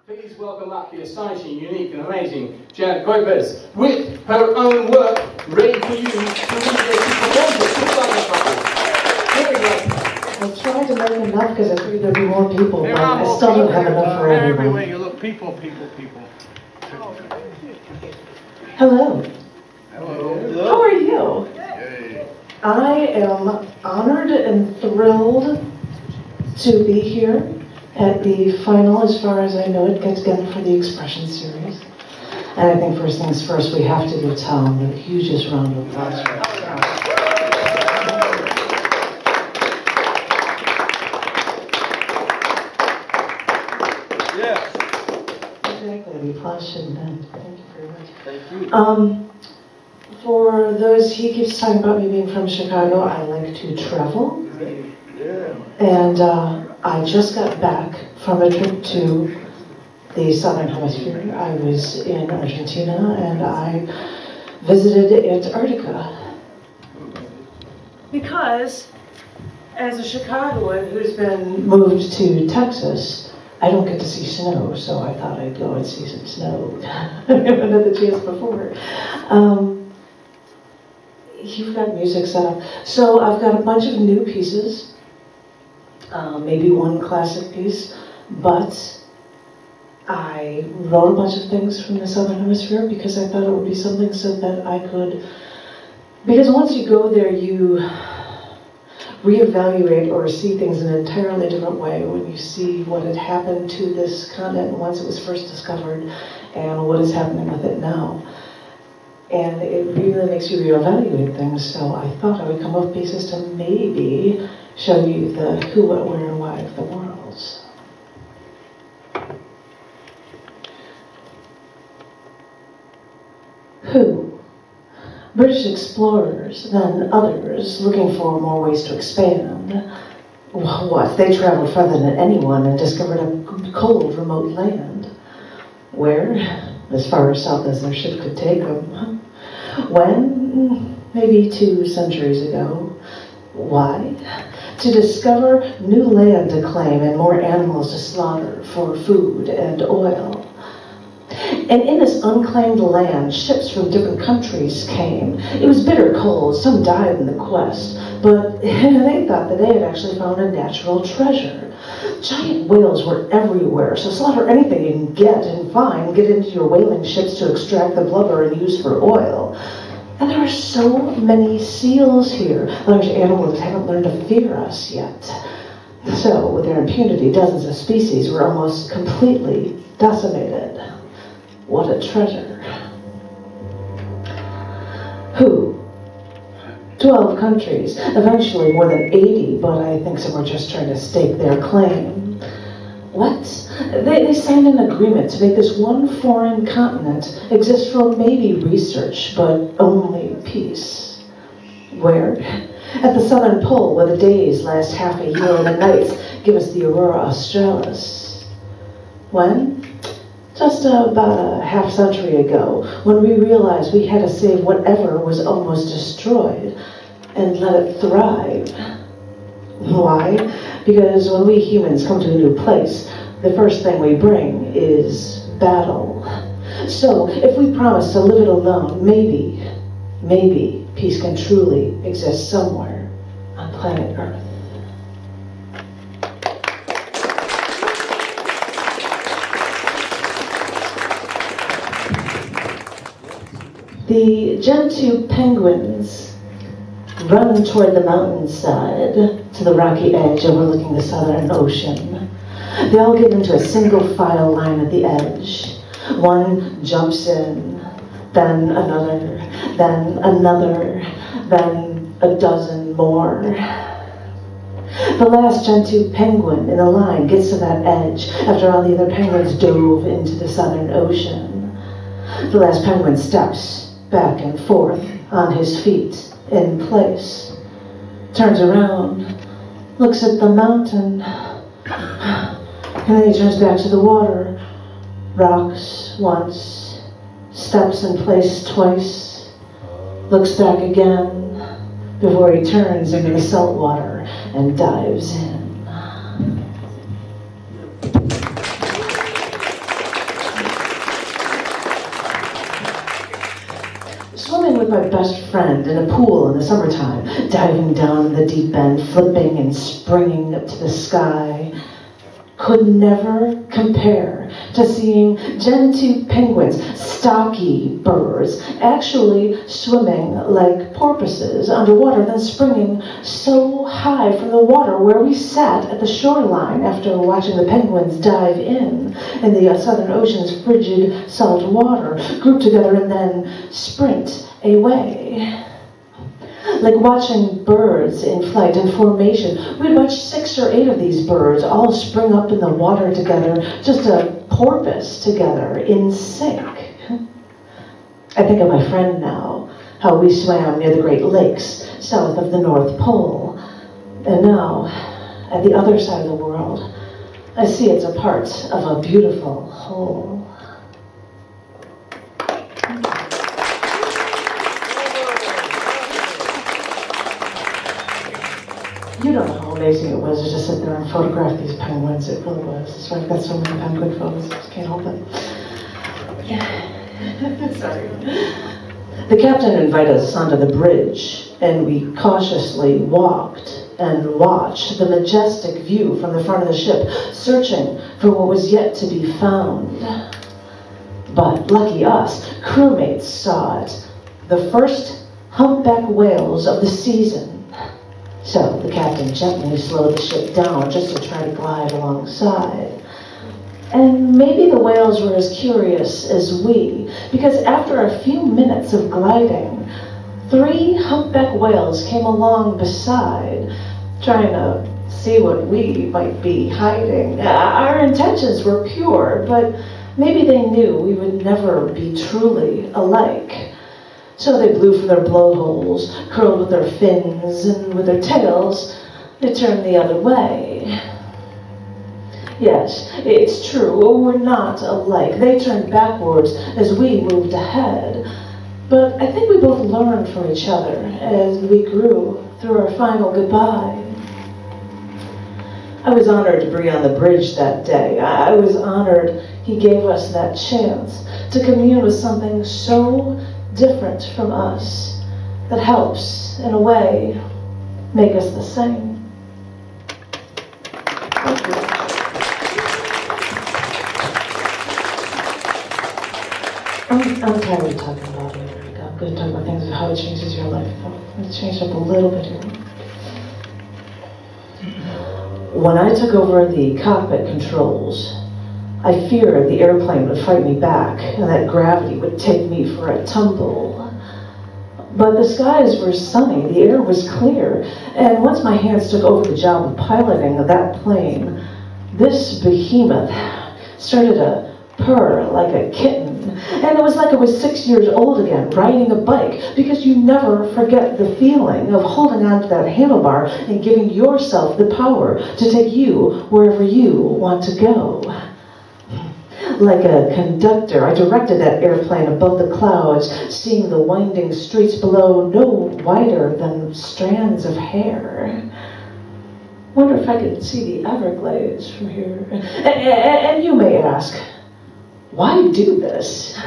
Please welcome up the astonishing, unique and amazing Janet Kuypers with her own work ready for you to read as she performs it. Please welcome her. I tried to make enough because I figured there'd be more people, There but are I more still don't people. have enough for Everywhere everyone. you look, people. Hello. Hello. How are you? I am honored and thrilled to be here at the final, as far as I know it, get together for the Expression series. And I think first things first, we have to give Tom the hugest round of applause for us. Yes. Exactly, the applause shouldn't end. Thank you very much. Thank you. For those, he keeps talking about me being from Chicago. I like to travel. Yeah. And I just got back from a trip to the Southern Hemisphere. I was in Argentina and I visited Antarctica. Because, as a Chicagoan who's been moved to Texas, I don't get to see snow, so I thought I'd go and see some snow. I haven't had the chance before. You've got music set up. So I've got a bunch of new pieces, maybe one classic piece, but I wrote a bunch of things from the Southern Hemisphere because I thought it would be something so that I could, because once you go there, you reevaluate or see things in an entirely different way when you see what had happened to this continent once it was first discovered and what is happening with it now. And it really makes you reevaluate things, so I thought I would come up with pieces to maybe show you the who, what, where, and why of the worlds. Who? British explorers, then others, looking for more ways to expand. What? They traveled further than anyone and discovered a cold, remote land. Where? As far south as their ship could take them. When? Maybe 2 centuries ago. Why? To discover new land to claim and more animals to slaughter for food and oil. And in this unclaimed land, ships from different countries came. It was bitter cold, some died in the quest, but they thought that they had actually found a natural treasure. Giant whales were everywhere, so slaughter anything you can get and find, get into your whaling ships to extract the blubber and use for oil. And there are so many seals here. Large animals haven't learned to fear us yet. So, with their impunity, dozens of species were almost completely decimated. What a treasure. Who? 12 countries, eventually more than 80, but I think some were just trying to stake their claim. What? They signed an agreement to make this one foreign continent exist for maybe research, but only peace. Where? At the southern pole, where the days last half a year and the nights give us the aurora australis. When? Just about a half century ago, when we realized we had to save whatever was almost destroyed and let it thrive. Why? Because when we humans come to a new place, the first thing we bring is battle. So if we promise to live it alone, maybe peace can truly exist somewhere on planet Earth. The Gentoo Penguins run toward the mountainside to the rocky edge overlooking the Southern Ocean. They all get into a single file line at the edge. One jumps in, then another, then another, then a dozen more. The last Gentoo Penguin in the line gets to that edge after all the other penguins dove into the Southern Ocean. The last penguin steps back and forth on his feet in place, turns around, looks at the mountain, and then he turns back to the water, rocks once, steps in place twice, looks back again before he turns into the salt water and dives in. with my best friend in a pool in the summertime, diving down in the deep end, flipping and springing up to the sky, could never compare to seeing Gentoo Penguins, stocky birds, actually swimming like porpoises underwater, then springing so high from the water where we sat at the shoreline after watching the penguins dive in the Southern Ocean's frigid salt water, group together and then sprint away. Like watching birds in flight, in formation. We'd watch 6 or 8 of these birds all spring up in the water together, just a porpoise together, in sync. I think of my friend now, how we swam near the Great Lakes, south of the North Pole. And now, at the other side of the world, I see it's a part of a beautiful whole. You don't know how amazing it was to just sit there and photograph these penguins. It really was. That's why I've got so many penguin photos. I just can't help it. Yeah. Sorry. The captain invited us onto the bridge, and we cautiously walked and watched the majestic view from the front of the ship, searching for what was yet to be found. But lucky us, crewmates saw it. The first humpback whales of the season. So the captain gently slowed the ship down just to try to glide alongside. And maybe the whales were as curious as we, because after a few minutes of gliding, 3 humpback whales came along beside, trying to see what we might be hiding. Our intentions were pure, but maybe they knew we would never be truly alike. So they blew from their blowholes, curled with their fins, and with their tails, they turned the other way. Yes, it's true, we're not alike. They turned backwards as we moved ahead. But I think we both learned from each other as we grew through our final goodbye. I was honored to be on the bridge that day. I was honored he gave us that chance to commune with something so different from us that helps, in a way, make us the same. Thank you. I'm tired of talking about it. I'm going to talk about things, how it changes your life. Let's change up a little bit here. When I took over the cockpit controls, I feared the airplane would fight me back and that gravity would take me for a tumble. But the skies were sunny, the air was clear, and once my hands took over the job of piloting that plane, this behemoth started to purr like a kitten. And it was like I was 6 years old again, riding a bike, because you never forget the feeling of holding on to that handlebar and giving yourself the power to take you wherever you want to go. Like a conductor, I directed that airplane above the clouds, seeing the winding streets below no wider than strands of hair. Wonder if I could see the Everglades from here. And you may ask, why do this?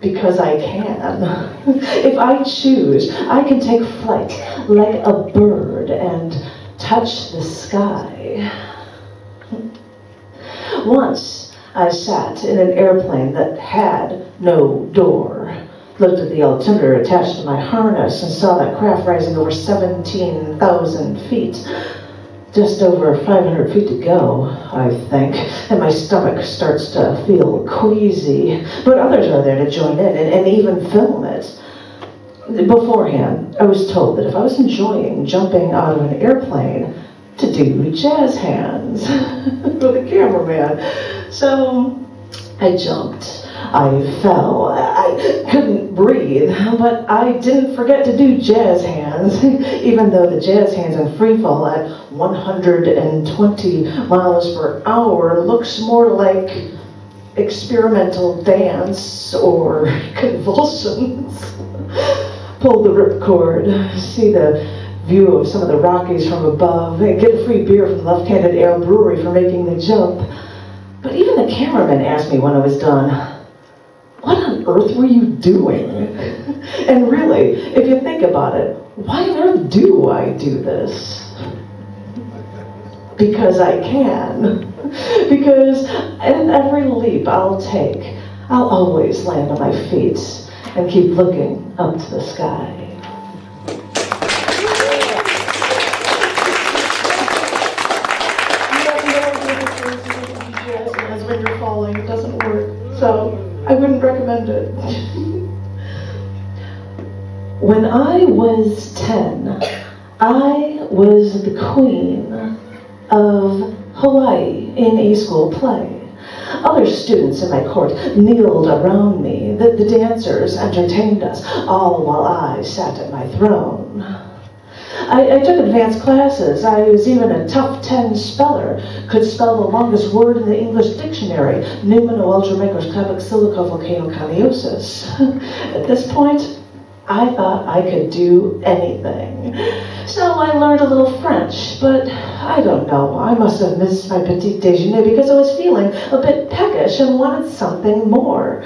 Because I can. If I choose, I can take flight like a bird and touch the sky. Once I sat in an airplane that had no door, looked at the altimeter attached to my harness and saw that craft rising over 17,000 feet. Just over 500 feet to go, I think, and my stomach starts to feel queasy. But others are there to join in and even film it. Beforehand, I was told that if I was enjoying jumping out of an airplane, to do jazz hands with a cameraman. So I jumped. I fell. I couldn't breathe, but I didn't forget to do jazz hands, even though the jazz hands in free fall at 120 miles per hour looks more like experimental dance or convulsions. Pull the ripcord, see the view of some of the Rockies from above, and get a free beer from Left Handed Ale Brewery for making the jump. But even the cameraman asked me when I was done, what on earth were you doing? And really, if you think about it, why on earth do I do this? Because I can. Because in every leap I'll take, I'll always land on my feet and keep looking up to the sky. As when you're falling, it doesn't work. So I wouldn't recommend it. When I was 10, I was the queen of Hawaii in a school play. Other students in my court kneeled around me. The dancers entertained us, all while I sat at my throne. I took advanced classes. I was even a tough 10 speller, could spell the longest word in the English dictionary, pneumano-ultramicroscopic silicovolcanoconiosis. At this point, I thought I could do anything. So I learned a little French, but I don't know. I must have missed my petit déjeuner because I was feeling a bit peckish and wanted something more.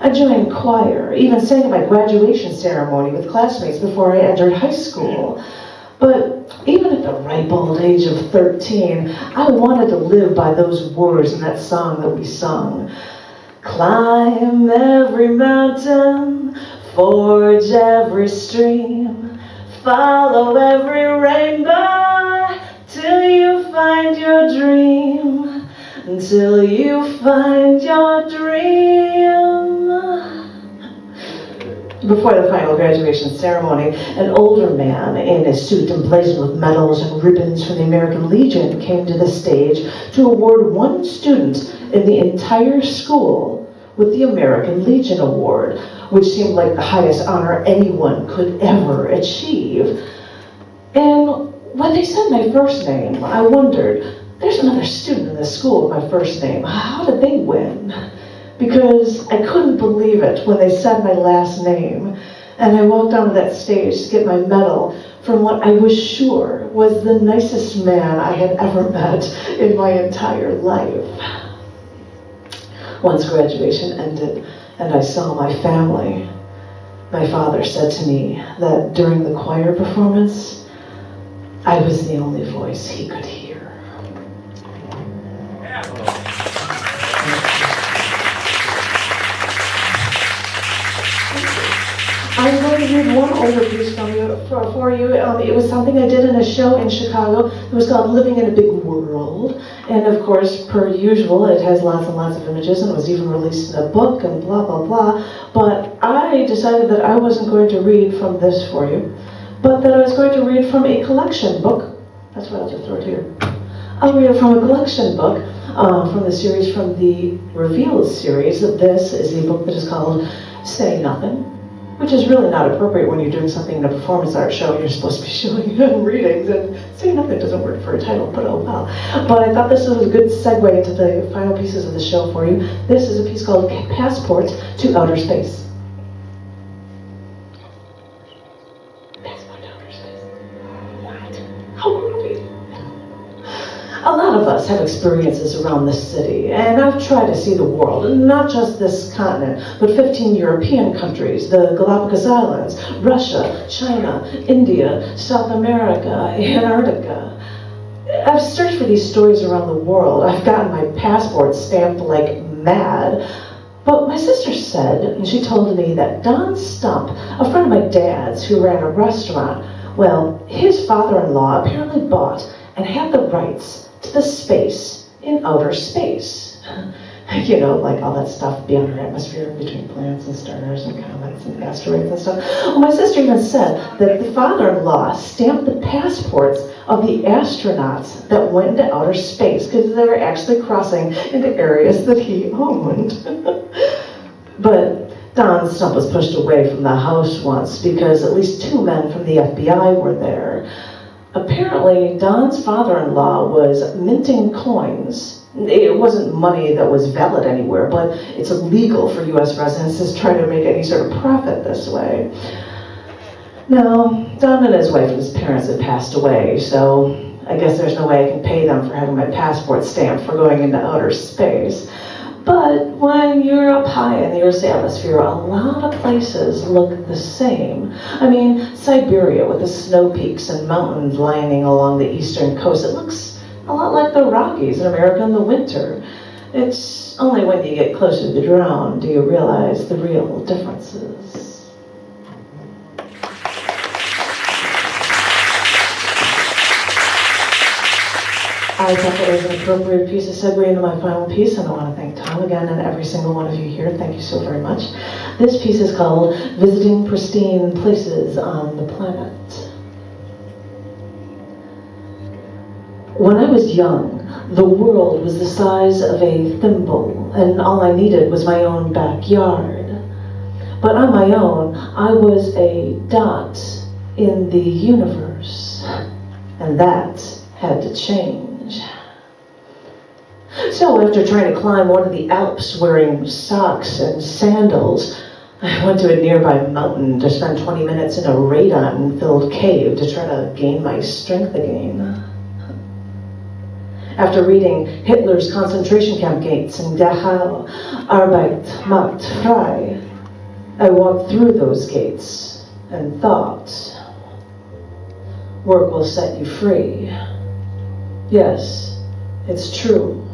I joined choir, even sang at my graduation ceremony with classmates before I entered high school. But even at the ripe old age of 13, I wanted to live by those words in that song that we sung. Climb every mountain, forge every stream, follow every rainbow, till you find your dream, until you find your dream. Before the final graduation ceremony, an older man in a suit emblazoned with medals and ribbons from the American Legion came to the stage to award one student in the entire school with the American Legion Award, which seemed like the highest honor anyone could ever achieve. And when they said my first name, I wondered, there's another student in this school with my first name. How did they win? Because I couldn't believe it when they said my last name. And I walked onto that stage to get my medal from what I was sure was the nicest man I had ever met in my entire life. Once graduation ended and I saw my family, my father said to me that during the choir performance, I was the only voice he could hear. I'm going to read one older piece for you. It was something I did in a show in Chicago. It was called Living in a Big World. And of course, per usual, it has lots and lots of images and it was even released in a book and blah, blah, blah. But I decided that I wasn't going to read from this for you, but that I was going to read from a collection book. That's why I'll just throw it here. I'll read it from a collection book from the series, from the Revealed series. This is a book that is called Say Nothing, which is really not appropriate when you're doing something in a performance art show and you're supposed to be showing readings, and Say Nothing doesn't work for a title, but oh well. But I thought this was a good segue into the final pieces of the show for you. This is a piece called Passport to Outer Space. Passport to Outer Space. What? How groovy. A lot of us have experiences around this city, and I've tried to see the world, and not just this continent, but 15 European countries, the Galapagos Islands, Russia, China, India, South America, Antarctica. I've searched for these stories around the world. I've gotten my passport stamped like mad. But my sister said, and she told me that Don Stump, a friend of my dad's who ran a restaurant, well, his father-in-law apparently bought and had the rights to the space in outer space. You know, like all that stuff beyond our atmosphere, between planets and stars and comets and asteroids and stuff. Well, my sister even said that the father-in-law stamped the passports of the astronauts that went into outer space because they were actually crossing into areas that he owned. But Don Stump was pushed away from the house once because at least 2 men from the FBI were there. Apparently, Don's father-in-law was minting coins. It wasn't money that was valid anywhere, but it's illegal for U.S. residents to try to make any sort of profit this way. Now, Don and his wife and his parents had passed away, so I guess there's no way I can pay them for having my passport stamped for going into outer space. But when you're up high in the Earth's atmosphere, a lot of places look the same. I mean, Siberia with the snow peaks and mountains lining along the eastern coast, it looks a lot like the Rockies in America in the winter. It's only when you get closer to the ground do you realize the real differences. I thought that was an appropriate piece of segue into my final piece, and I want to thank Tom again and every single one of you here. Thank you so very much. This piece is called Visiting Pristine Places on the Planet. When I was young, the world was the size of a thimble, and all I needed was my own backyard. But on my own, I was a dot in the universe, and that had to change. So after trying to climb one of the Alps wearing socks and sandals, I went to a nearby mountain to spend 20 minutes in a radon-filled cave to try to gain my strength again. After reading Hitler's concentration camp gates in Dachau, Arbeit macht frei, I walked through those gates and thought, work will set you free. Yes, it's true.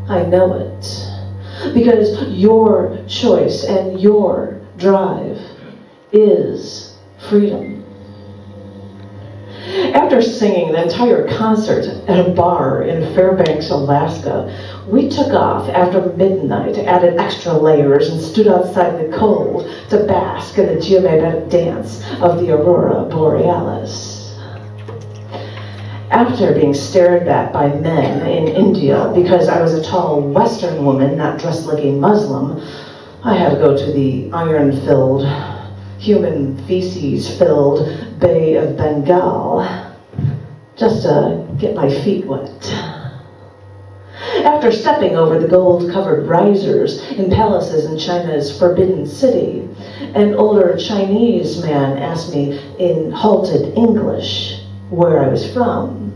I know it. Because your choice and your drive is freedom. After singing the entire concert at a bar in Fairbanks, Alaska, we took off after midnight, added extra layers, and stood outside in the cold to bask in the geomagnetic dance of the aurora borealis. After being stared at by men in India because I was a tall Western woman not dressed like a Muslim, I had to go to the iron-filled, human feces-filled Bay of Bengal just to get my feet wet. After stepping over the gold-covered risers in palaces in China's Forbidden City, an older Chinese man asked me in halted English where I was from.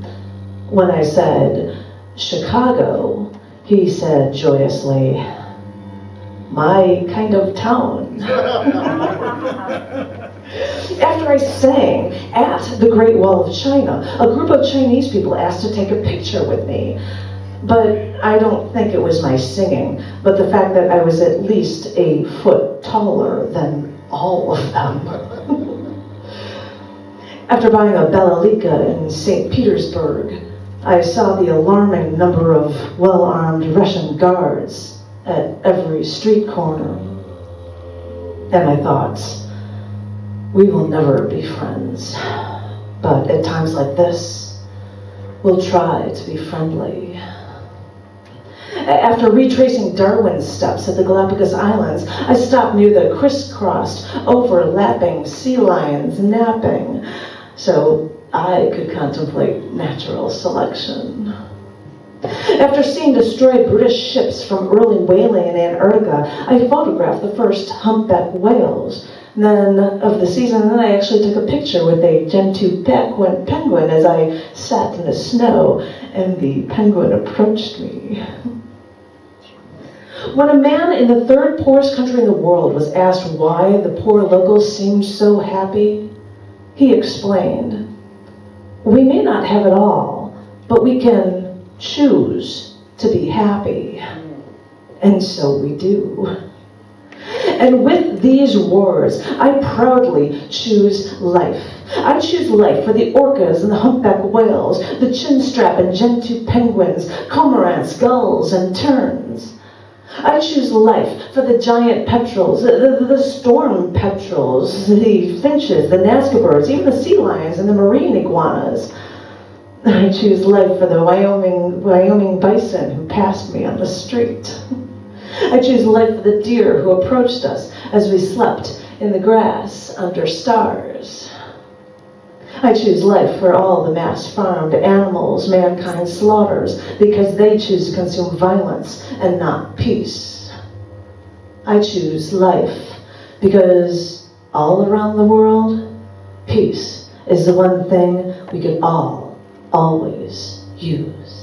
When I said, Chicago, he said joyously, my kind of town. After I sang at the Great Wall of China, a group of Chinese people asked to take a picture with me. But I don't think it was my singing, but the fact that I was at least a foot taller than all of them. After buying a Bellalica in St. Petersburg, I saw the alarming number of well-armed Russian guards at every street corner. And I thought, we will never be friends. But at times like this, we'll try to be friendly. After retracing Darwin's steps at the Galapagos Islands, I stopped near the crisscrossed, overlapping sea lions napping, so I could contemplate natural selection. After seeing destroyed British ships from early whaling in Antarctica, I photographed the first humpback whales. Then, of the season, then I actually took a picture with a Gentoo Penguin as I sat in the snow, and the penguin approached me. When a man in the third poorest country in the world was asked why the poor locals seemed so happy, he explained, we may not have it all, but we can choose to be happy. And so we do. And with these words, I proudly choose life. I choose life for the orcas and the humpback whales, the chinstrap and Gentoo penguins, cormorants, gulls, and terns. I choose life for the giant petrels, the storm petrels, the finches, the Nazca birds, even the sea lions and the marine iguanas. I choose life for the Wyoming bison who passed me on the street. I choose life for the deer who approached us as we slept in the grass under stars. I choose life for all the mass-farmed animals mankind slaughters because they choose to consume violence and not peace. I choose life because all around the world, peace is the one thing we could all always use.